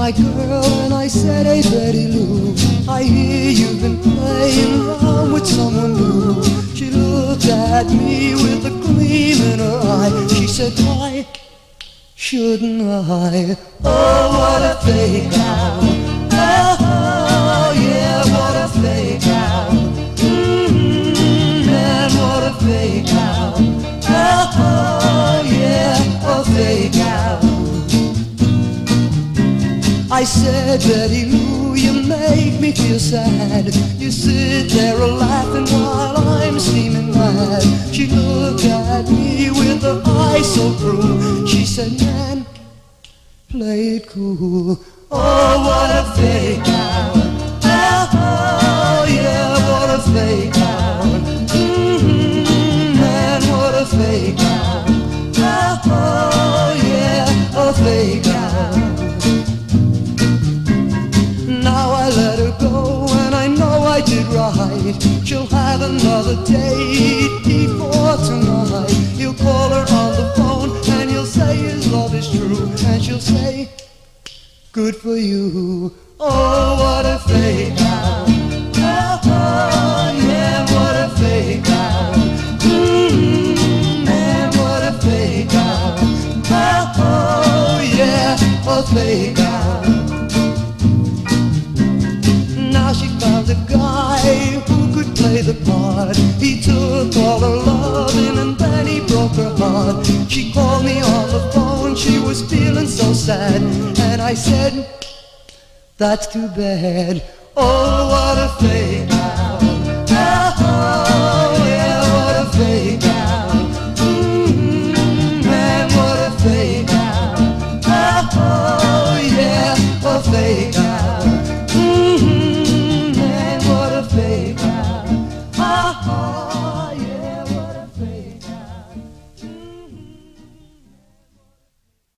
my girl and I said, hey Betty Lou, I hear you've been playing around with someone new. She looked at me with a gleam in her eye. She said, why shouldn't I? Oh, what a fake out. Oh, yeah, what a fake out. Man, what a fake out. Oh, yeah, a fake out. I said, Betty Lou, you make me feel sad. You sit there laughing while I'm steaming mad. She looked at me with her eyes so cruel. She said, man, play it cool. Oh, what a fake out. Oh, yeah, what a fake out. Man, what a fake out. Oh, yeah, a fake out. Now I let her go and I know I did right. She'll have another date before tonight. He'll call her on the phone and he'll say his love is true. And she'll say, good for you. Oh, what a fake out. Oh, yeah, what a fake out. Man, what a fake out. Oh, yeah, a fake out. Now she found a guy who could play the part. He took all her loving and then he broke her heart. She called me on the phone, she was feeling so sad. And I said, that's too bad. Oh, what a fake